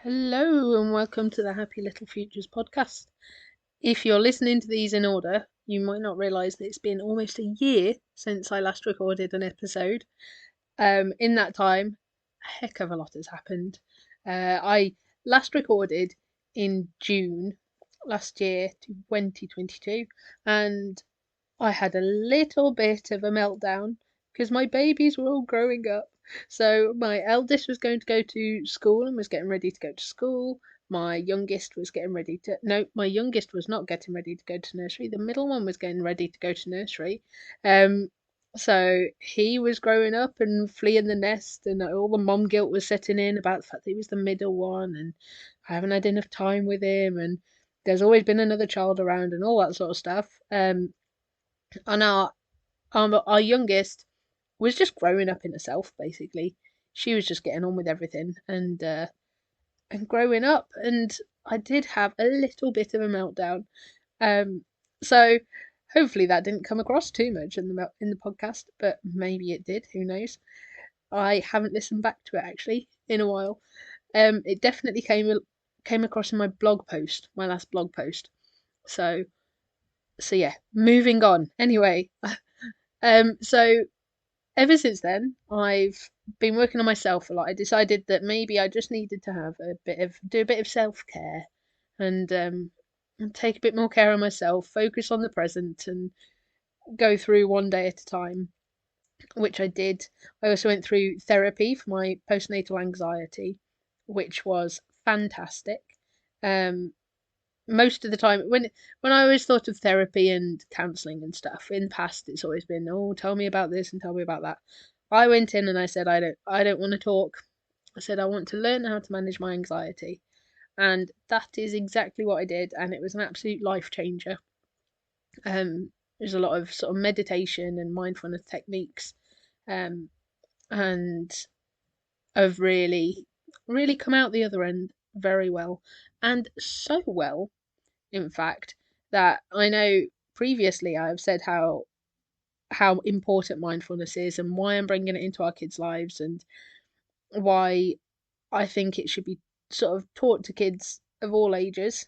Hello and welcome to the Happy Little Futures podcast. If you're listening to these in order, you might not realise that it's been almost a year since I last recorded an episode. In that time, a heck of a lot has happened. I last recorded in June last year, 2022, and I had a little bit of a meltdown because my babies were all growing up. So my eldest was going to go to school and was getting ready to go to school. My youngest was getting ready to no, my youngest was not getting ready to go to nursery. The middle one was getting ready to go to nursery. Um, so he was growing up and fleeing the nest, and all the mom guilt was setting in about the fact that he was the middle one, and I haven't had enough time with him, and there's always been another child around, and all that sort of stuff. And our youngest was just growing up in herself, basically. She was just getting on with everything and growing up, and I did have a little bit of a meltdown. So hopefully that didn't come across too much in the podcast, but maybe it did. Who knows? I haven't listened back to it actually in a while. It definitely came across in my blog post, my last blog post. So yeah, moving on. Anyway, so ever since then, I've been working on myself a lot. I decided that maybe I just needed to have do a bit of self care, and take a bit more care of myself, focus on the present, and go through one day at a time, which I did. I also went through therapy for my postnatal anxiety, which was fantastic. Um, Most of the time, when I always thought of therapy and counselling and stuff in the past, it's always been, oh, tell me about this and tell me about that. I went in and I said, I don't want to talk. I said I want to learn how to manage my anxiety, and that is exactly what I did, and it was an absolute life changer. There's a lot of sort of meditation and mindfulness techniques, um, and I've really come out the other end very well, and so well, in fact, that I know previously I've said how important mindfulness is and why I'm bringing it into our kids' lives, and why I think it should be sort of taught to kids of all ages,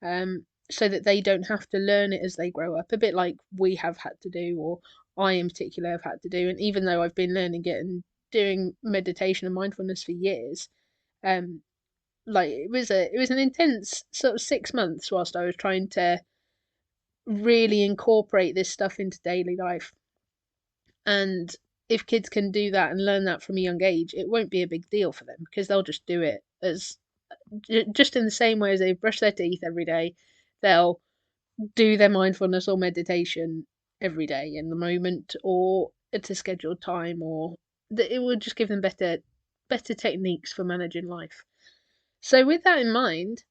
so that they don't have to learn it as they grow up, a bit like we have had to do, or I in particular have had to do. And even though I've been learning it and doing meditation and mindfulness for years, um, like it was an intense sort of 6 months whilst I was trying to really incorporate this stuff into daily life. And if kids can do that and learn that from a young age, it won't be a big deal for them because they'll just do it as just in the same way as they brush their teeth every day. They'll do their mindfulness or meditation every day in the moment or at a scheduled time, or that it will just give them better techniques for managing life. So with that in mind,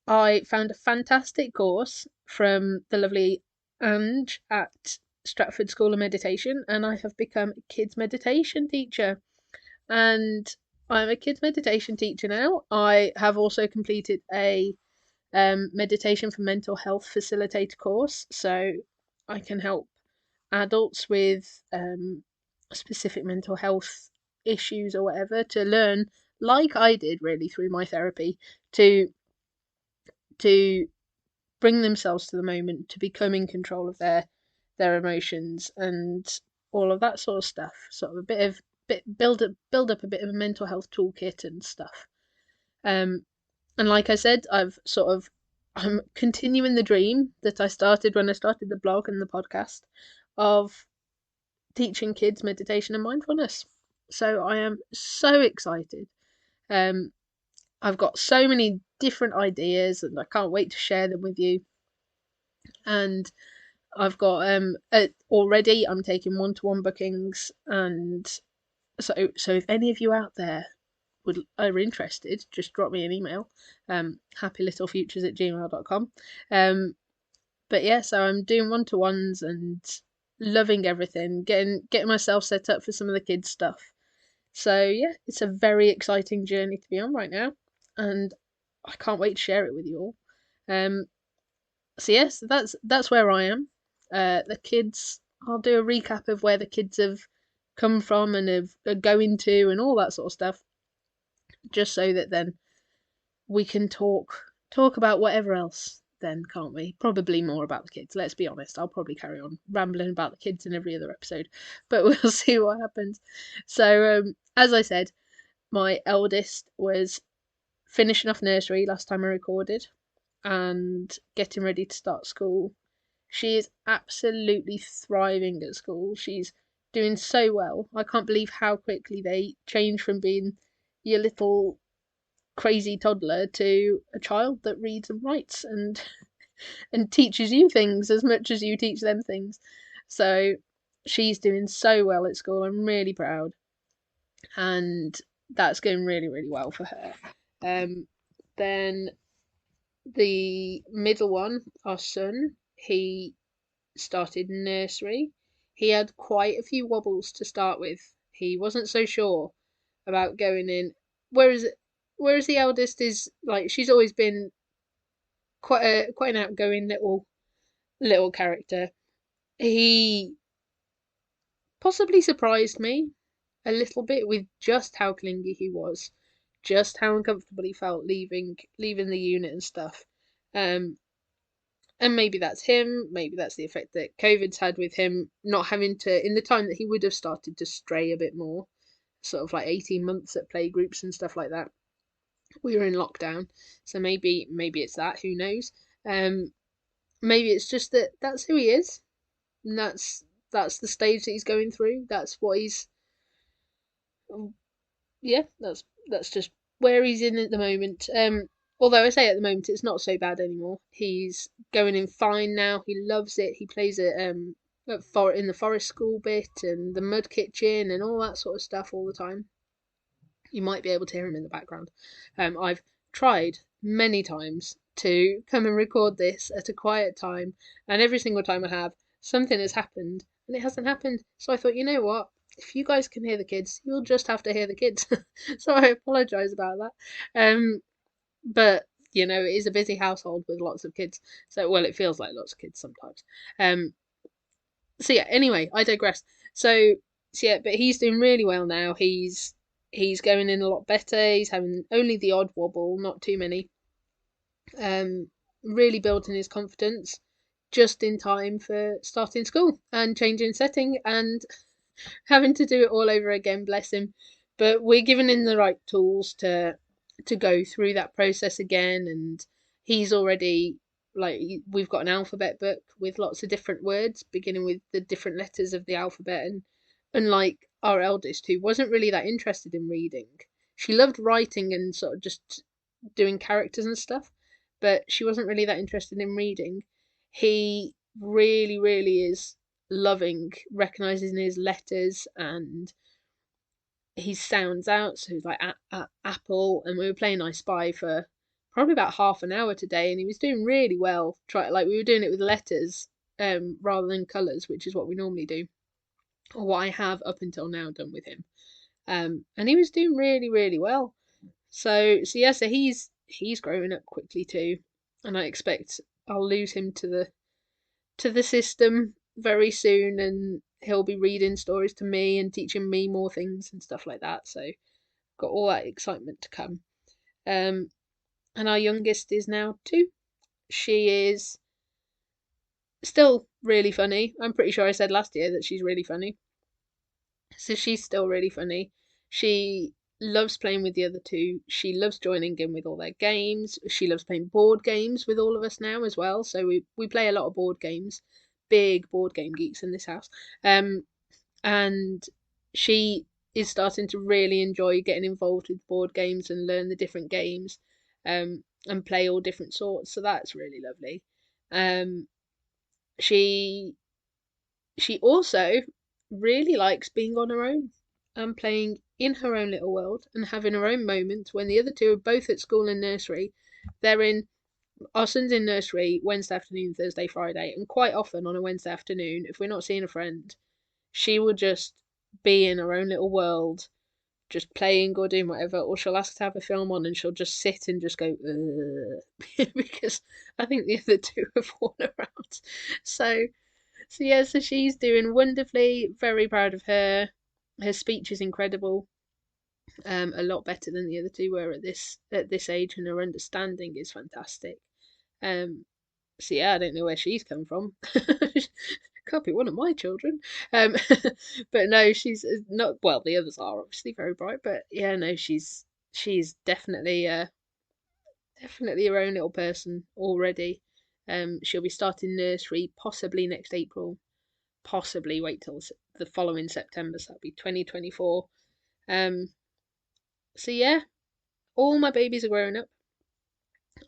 I found a fantastic course from the lovely Ange at Stratford School of Meditation, and I have become a kids meditation teacher. And I'm a kids meditation teacher now. I have also completed a meditation for mental health facilitator course, so I can help adults with specific mental health issues or whatever to learn, like I did really through my therapy, to to bring themselves to the moment, to become in control of their emotions and all of that sort of stuff. Sort of a bit of build up a bit of a mental health toolkit and stuff. Um, and like I said, I'm continuing the dream that I started when I started the blog and the podcast of teaching kids meditation and mindfulness. So I am so excited. Um, I've got so many different ideas and I can't wait to share them with you. And I've got already I'm taking one-to-one bookings, and so if any of you out there are interested, just drop me an email, happylittlefutures@gmail.com. But yeah, so I'm doing one-to-ones and loving everything, getting myself set up for some of the kids stuff. So yeah, it's a very exciting journey to be on right now, and I can't wait to share it with you all. So yes, that's where I am. The kids, I'll do a recap of where the kids have come from and are going to and all that sort of stuff, just so that then we can talk about whatever else then, can't we? Probably more about the kids, let's be honest. I'll probably carry on rambling about the kids in every other episode, but we'll see what happens. So, as I said, my eldest was finishing off nursery last time I recorded and getting ready to start school. She is absolutely thriving at school. She's doing so well. I can't believe how quickly they change from being your little crazy toddler to a child that reads and writes and teaches you things as much as you teach them things. So she's doing so well at school. I'm really proud, and that's going really, really well for her. Then the middle one, our son, he started nursery. He had quite a few wobbles to start with. He wasn't so sure about going in. Whereas the eldest is like, she's always been quite an outgoing little character. He possibly surprised me a little bit with just how clingy he was, just how uncomfortable he felt leaving the unit and stuff. Um, and maybe that's him, maybe that's the effect that COVID's had with him not having to, in the time that he would have started to stray a bit more, sort of like 18 months at play groups and stuff like that. We were in lockdown, so maybe it's that, who knows. Maybe it's just that that's who he is, and that's the stage that he's going through. That's what he's, yeah, that's just where he's in at the moment. Although I say at the moment it's not so bad anymore. He's going in fine now. He loves it. He plays it in the forest school bit and the mud kitchen and all that sort of stuff all the time. You might be able to hear him in the background. I've tried many times to come and record this at a quiet time, and every single time I have, something has happened, and it hasn't happened. So I thought, you know what? If you guys can hear the kids, you'll just have to hear the kids. So I apologise about that. But it is a busy household with lots of kids. So, well, it feels like lots of kids sometimes. So yeah, anyway, I digress. So yeah, but he's doing really well now. He's going in a lot better. He's having only the odd wobble, not too many. Really building his confidence just in time for starting school and changing setting and having to do it all over again, bless him. But we're giving him the right tools to go through that process again, and he's already, like, we've got an alphabet book with lots of different words beginning with the different letters of the alphabet, and unlike our eldest, who wasn't really that interested in reading, she loved writing and sort of just doing characters and stuff, but she wasn't really that interested in reading. He really, really is loving recognizing his letters, and he sounds out. So he's like apple, and we were playing I Spy for probably about half an hour today, and he was doing really well. We were doing it with letters, rather than colours, which is what we normally do, or what I have up until now done with him. And he was doing really, really well. So yeah, so he's growing up quickly too, and I expect I'll lose him to the system very soon, and he'll be reading stories to me and teaching me more things and stuff like that. So got all that excitement to come. And our youngest is now 2. She is still really funny. I'm pretty sure I said last year that she's really funny. So she's still really funny. She loves playing with the other 2. She loves joining in with all their games. She loves playing board games with all of us now as well. So we play a lot of board games. Big board game geeks in this house. And she is starting to really enjoy getting involved with board games and learn the different games, and play all different sorts. So that's really lovely. Um, she she also really likes being on her own and playing in her own little world and having her own moments when the other 2 are both at school and nursery. Our son's in nursery Wednesday afternoon, Thursday, Friday, and quite often on a Wednesday afternoon, if we're not seeing a friend, she will just be in her own little world, just playing or doing whatever, or she'll ask to have a film on and she'll just sit and just go, because I think the other 2 have worn her out. So yeah, so she's doing wonderfully, very proud of her. Her speech is incredible. a lot better than the other two were at this age, and her understanding is fantastic. Um, so yeah, I don't know where she's come from. Can't be one of my children. Um, but no, she's not. Well, the others are obviously very bright, but yeah, no, she's definitely definitely her own little person already. She'll be starting nursery possibly next April. Possibly wait till the following September, so that'll be 2024. Um, so yeah, all my babies are growing up.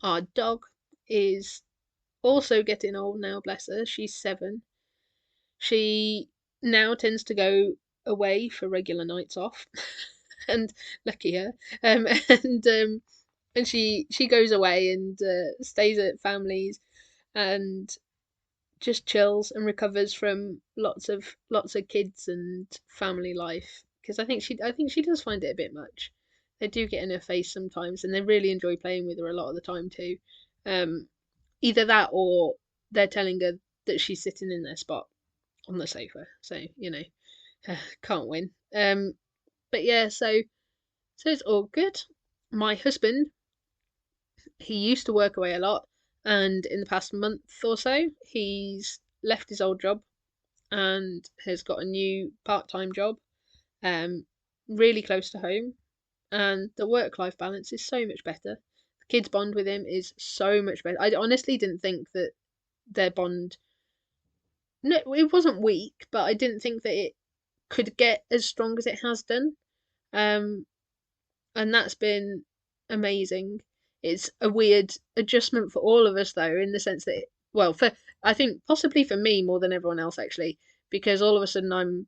Our dog is also getting old now, bless her. She's 7. She now tends to go away for regular nights off, and lucky her. And and she goes away and stays at families and just chills and recovers from lots of kids and family life, because I think she does find it a bit much. They do get in her face sometimes, and they really enjoy playing with her a lot of the time too. Um, Either that, or they're telling her that she's sitting in their spot on the sofa. So can't win. But yeah, so it's all good. My husband, he used to work away a lot, and in the past month or so, he's left his old job and has got a new part-time job, um, really close to home, and the work-life balance is so much better. The kids' bond with him is so much better. I honestly didn't think that their bond. No, it wasn't weak, but I didn't think that it could get as strong as it has done. Um, and that's been amazing. It's a weird adjustment for all of us, though, in the sense that, well, for I think possibly for me more than everyone else actually, because all of a sudden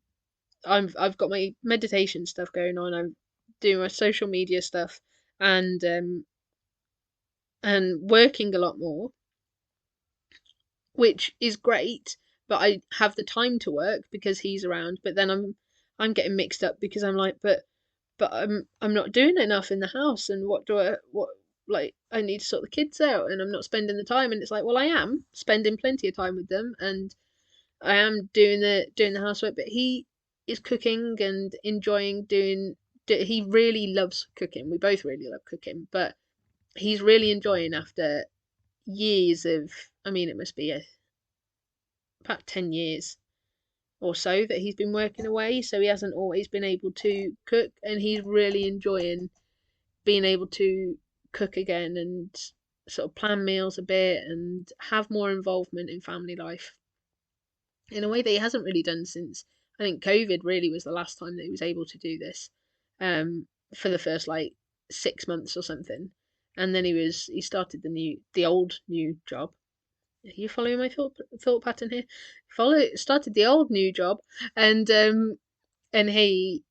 I've got my meditation stuff going on. I'm doing my social media stuff and working a lot more, which is great. But I have the time to work because he's around. But then I'm getting mixed up because I'm like, but I'm not doing enough in the house, and what like I need to sort the kids out, and I'm not spending the time. And it's like, well, I am spending plenty of time with them, and I am doing the housework, but he is cooking and enjoying doing. He really loves cooking. We both really love cooking, but he's really enjoying after years of. I mean, it must be about 10 years or so that he's been working away, so he hasn't always been able to cook, and he's really enjoying being able to cook again and sort of plan meals a bit and have more involvement in family life in a way that he hasn't really done since I think COVID really was the last time that he was able to do this, for the first like 6 months or something, and then he started the old new job. Are you following my thought pattern here? Started the old new job, and he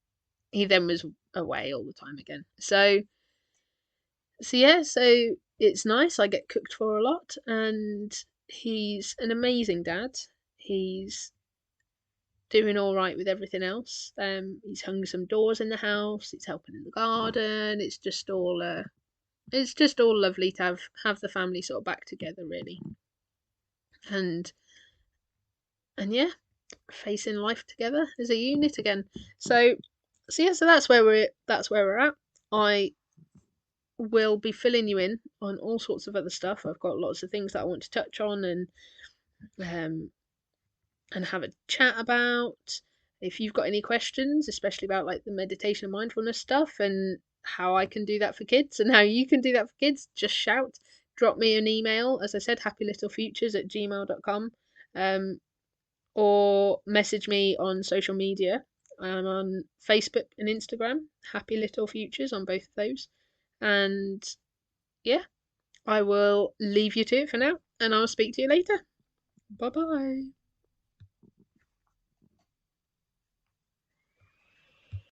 then was away all the time again. So yeah, so it's nice. I get cooked for a lot, and he's an amazing dad. He's doing all right with everything else. He's hung some doors in the house. He's helping in the garden. It's just all lovely to have the family sort of back together, really, and yeah, facing life together as a unit again. So yeah, so that's where we're at. I will be filling you in on all sorts of other stuff. I've got lots of things that I want to touch on um, and have a chat about. If you've got any questions, especially about like the meditation and mindfulness stuff and how I can do that for kids and how you can do that for kids, just shout. Drop me an email, as I said, happylittlefutures@gmail.com, or message me on social media. I'm on Facebook and Instagram, Happy Little Futures on both of those. And yeah, I will leave you to it for now, and I'll speak to you later. Bye bye.